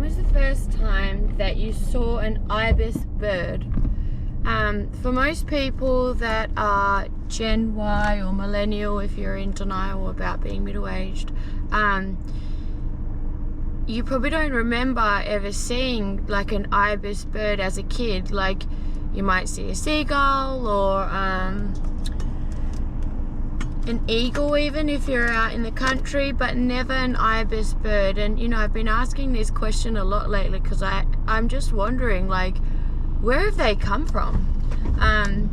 was the first time that you saw an ibis bird? For most people that are Gen Y or millennial, if you're in denial about being middle-aged, you probably don't remember ever seeing like an ibis bird as a kid. Like you might see a seagull or an eagle even if you're out in the country, but never an ibis bird. And you know, I've been asking this question a lot lately because I'm just wondering, like, where have they come from?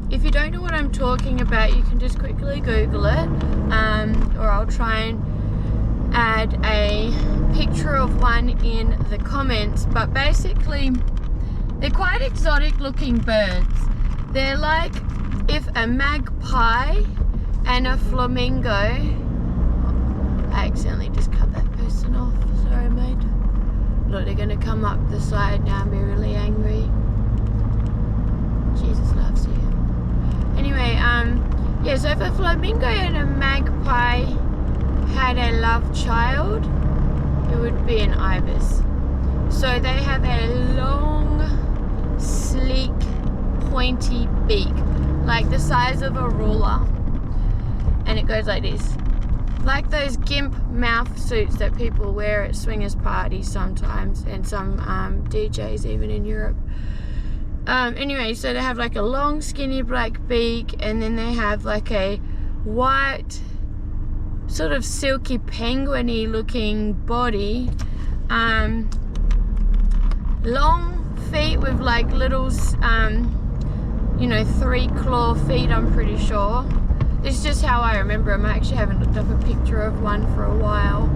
If you don't know what I'm talking about, you can just quickly Google it, or I'll try and add a picture of one in the comments. But basically, they're quite exotic looking birds. They're like if a magpie and a flamingo. I accidentally just cut that person off. Sorry, mate. Look, they're gonna come up the side now and be really angry. Jesus loves you. Anyway, yeah, so if a flamingo and a magpie had a love child, it would be an ibis. So they have a long, sleek, pointy beak, like the size of a ruler. And it goes like this. Like those gimp mouth suits that people wear at swingers parties sometimes, and some DJs even in Europe. Anyway, so they have like a long skinny black beak, and then they have like a white sort of silky penguin-y looking body, long feet with like little you know, 3 claw feet, I'm pretty sure. This is just how I remember them. I actually haven't looked up a picture of one for a while.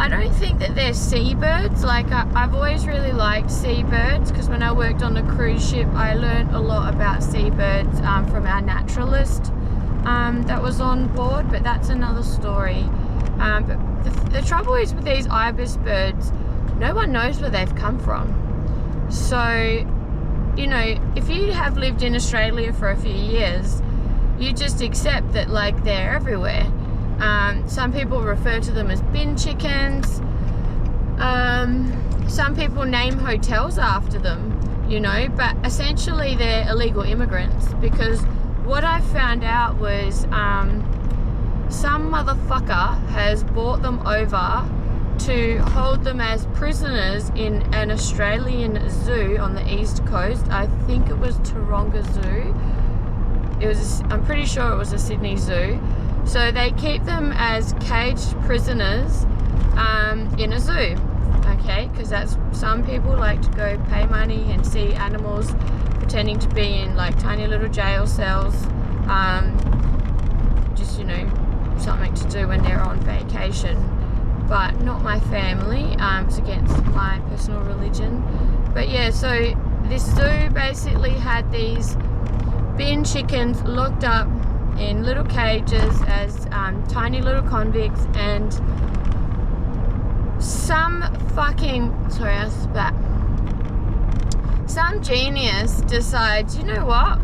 I don't think that they're seabirds. Like I've always really liked seabirds because when I worked on the cruise ship, I learned a lot about seabirds from our naturalist that was on board, but that's another story. But the trouble is with these ibis birds, no one knows where they've come from. So, you know, if you have lived in Australia for a few years, you just accept that like they're everywhere. Some people refer to them as bin chickens. Some people name hotels after them, you know, but essentially they're illegal immigrants, because what I found out was some motherfucker has brought them over to hold them as prisoners in an Australian zoo on the east coast. I think it was Taronga Zoo. I'm pretty sure it was a Sydney zoo. So they keep them as caged prisoners in a zoo, okay? Because that's, some people like to go pay money and see animals pretending to be in like tiny little jail cells, just, you know, something to do when they're on vacation. But not my family. It's against my personal religion. But yeah, so this zoo basically had these bin chickens locked up in little cages as tiny little convicts, and some genius decides, you know what,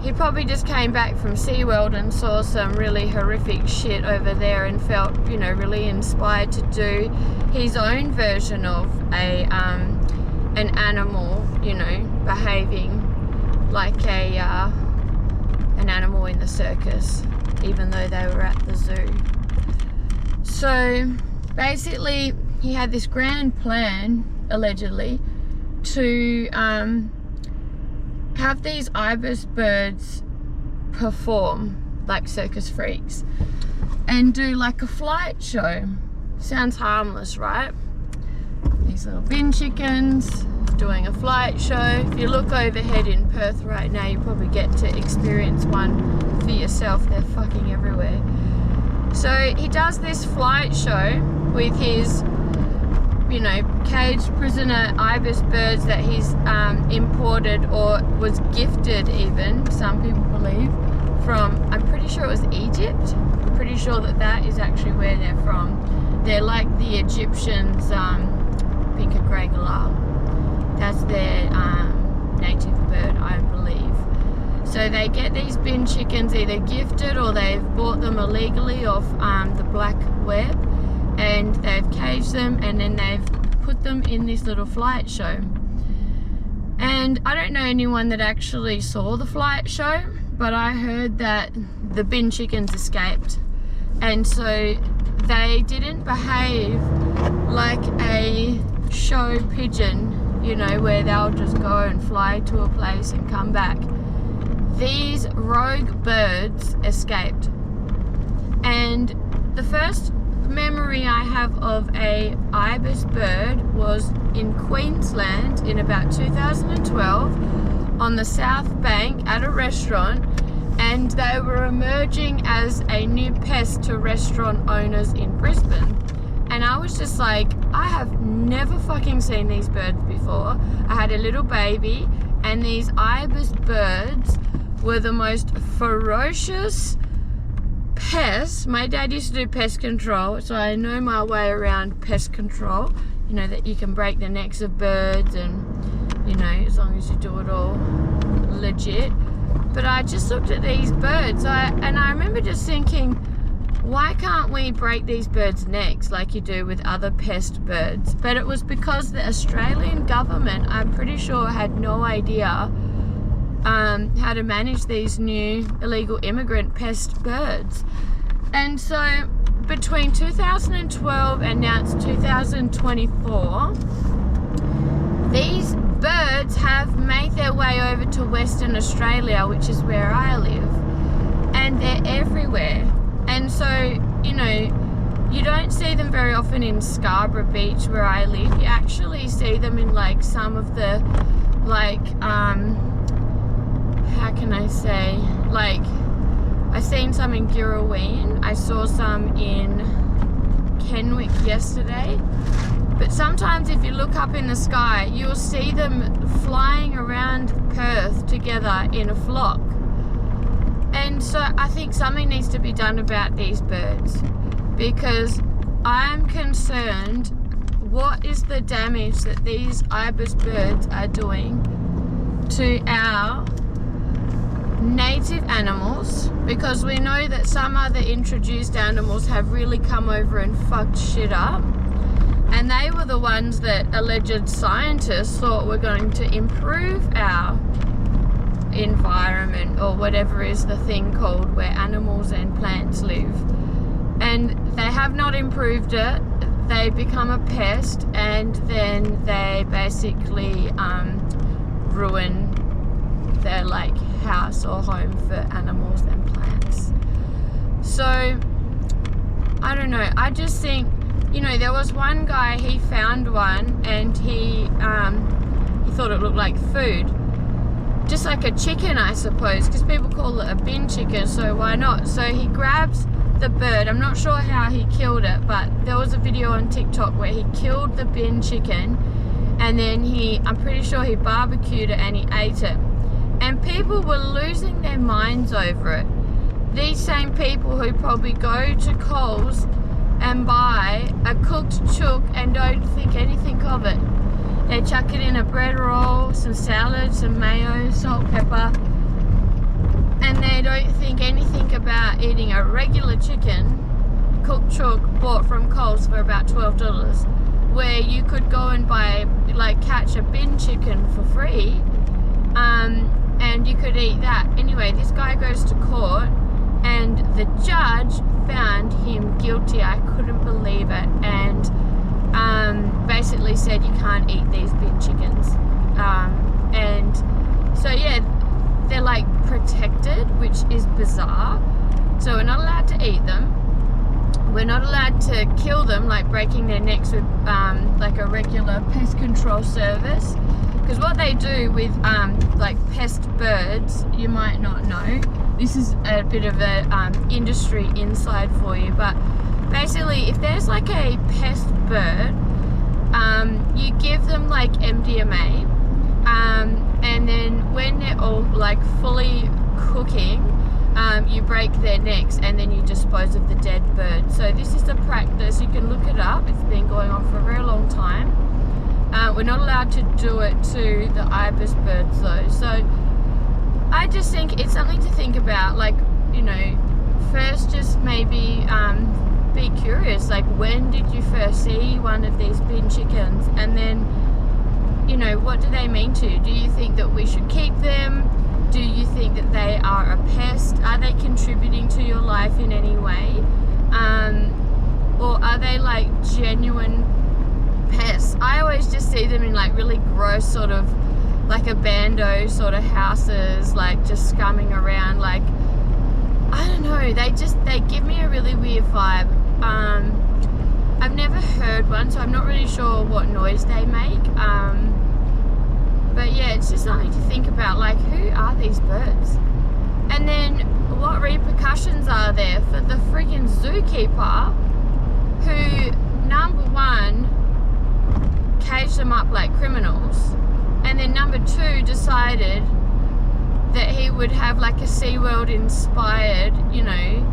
he probably just came back from SeaWorld and saw some really horrific shit over there and felt, you know, really inspired to do his own version of an animal, you know, behaving like an animal in the circus, even though they were at the zoo. So basically he had this grand plan, allegedly, to have these ibis birds perform like circus freaks and do like a flight show. Sounds harmless, right? These little bin chickens doing a flight show. If you look overhead in Perth right now, you probably get to experience one for yourself. They're fucking everywhere. So he does this flight show with his, you know, caged prisoner ibis birds that he's imported, or was gifted even, some people believe, from, I'm pretty sure it was Egypt. I'm pretty sure that that is actually where they're from. They're like the Egyptians' Pinka grey galah. That's their native bird, I believe. So they get these bin chickens either gifted or they've bought them illegally off the black web, and they've caged them, and then they've put put them in this little flight show. And I don't know anyone that actually saw the flight show, but I heard that the bin chickens escaped. And so they didn't behave like a show pigeon, you know, where they'll just go and fly to a place and come back. These rogue birds escaped. And the first memory I have of a Ibis bird was in Queensland in about 2012 on the South Bank at a restaurant, and they were emerging as a new pest to restaurant owners in Brisbane. And I was just like, I have never fucking seen these birds before. I had a little baby, and these Ibis birds were the most ferocious pests. My dad used to do pest control, so I know my way around pest control. You know, that you can break the necks of birds, and, you know, as long as you do it all legit. But I just looked at these birds, and I remember just thinking, why can't we break these birds' necks like you do with other pest birds? But it was because the Australian government, I'm pretty sure, had no idea how to manage these new illegal immigrant pest birds. And so between 2012 and now it's 2024, these birds have made their way over to Western Australia, which is where I live, and they're everywhere. And so, you know, you don't see them very often in Scarborough Beach where I live. You actually see them in like some of the, like, how can I say, like, I've seen some in Girraween, I saw some in Kenwick yesterday, but sometimes if you look up in the sky, you'll see them flying around Perth together in a flock. And so I think something needs to be done about these birds, because I'm concerned what is the damage that these Ibis birds are doing to our native animals, because we know that some other introduced animals have really come over and fucked shit up, and they were the ones that alleged scientists thought were going to improve our environment, or whatever is the thing called where animals and plants live, and they have not improved it. They become a pest, and then they basically ruin their like house or home for animals and plants. So I don't know, I just think, you know, there was one guy, he found one, and he thought it looked like food, just like a chicken, I suppose, because people call it a bin chicken, so why not? So he grabs the bird. I'm not sure how he killed it, but there was a video on TikTok where he killed the bin chicken, and then I'm pretty sure he barbecued it and he ate it. And people were losing their minds over it. These same people who probably go to Coles and buy a cooked chook and don't think anything of it. They chuck it in a bread roll, some salad, some mayo, salt, pepper, and they don't think anything about eating a regular chicken, cooked chook, bought from Coles for about $12, where you could go and buy, like, catch a bin chicken for free, and you could eat that. Anyway, this guy goes to court, and the judge found him guilty. I couldn't believe it, and basically said you can't eat these bin chickens. And so yeah, they're like protected, which is bizarre. So we're not allowed to eat them. We're not allowed to kill them, like breaking their necks with like a regular pest control service. Because what they do with like pest birds, you might not know. This is a bit of a industry inside for you, but basically if there's like a pest bird, you give them like MDMA, and then when they're all like fully cooking, you break their necks and then you dispose of the dead bird. So this is the practice. You can look it up. It's been going on for a very long time. We're not allowed to do it to the Ibis birds though. So I just think it's something to think about. Like, you know, first just maybe be curious, like when did you first see one of these bin chickens, and what do they mean to you? Do you think that we should keep them? Do you think that they are a pest? Are they contributing to your life in any way? Or are they like genuine pests? I always just see them in like really gross sort of like abandoned sort of houses, like just scumming around. Like, I don't know, they give me a really weird vibe. I've never heard one, so I'm not really sure what noise they make. But yeah, it's just something to think about, like, who are these birds? And then what repercussions are there for the freaking zookeeper who, number one, caged them up like criminals, and then number two, decided that he would have like a SeaWorld inspired, you know,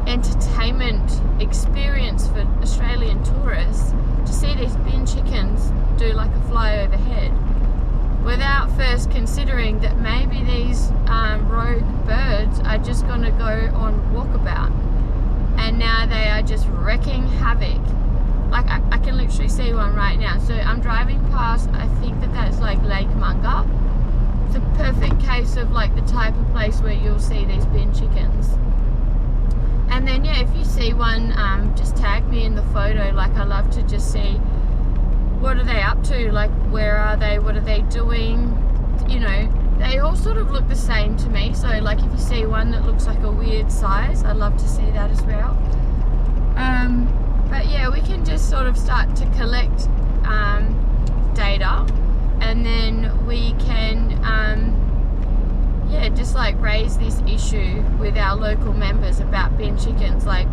entertainment experience for Australian tourists to see these bin chickens do like a fly overhead, without first considering that maybe these rogue birds are just going to go on walkabout, and now they are just wrecking havoc. Like, I can literally see one right now. So I'm driving past, I think that's like Lake Munga. It's a perfect case of like the type of place where you'll see these bin chickens. And then yeah, if you see one, just tag me in the photo. Like, I love to just see, what are they up to? Like, where are they? What are they doing? You know, they all sort of look the same to me. So like, if you see one that looks like a weird size, I'd love to see that as well. But yeah, we can just sort of start to collect data, and then we can yeah, just like raise this issue with our local members about bin chickens. Like,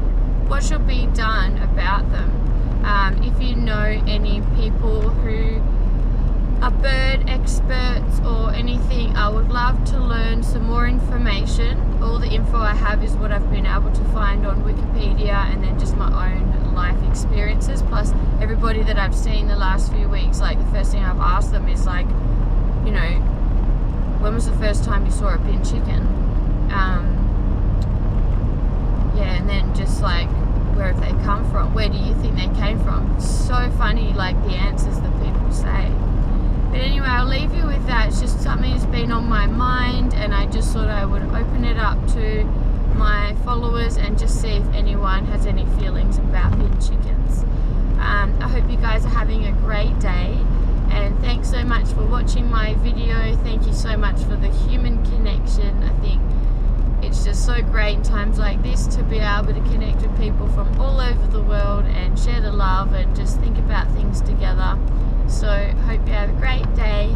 what should be done about them? If you know any people who are bird experts or anything, I would love to learn some more information. All the info I have is what I've been able to find on Wikipedia, and then just my own life experiences, plus everybody that I've seen the last few weeks. Like, the first thing I've asked them is like, you know, when was the first time you saw a bin chicken? Yeah, and then just like, where have they come from? Where do you think they came from? It's so funny, like the answers that people say. But anyway, I'll leave you with that. It's just something that's been on my mind, and I just thought I would open it up to my followers and just see if anyone has any feelings about bin chickens. I hope you guys are having a great day, and thanks so much for watching my video. Thank you so much for the human connection. I think it's just so great in times like this to be able to connect with people from all over the world and share the love and just think about things together. So hope you have a great day.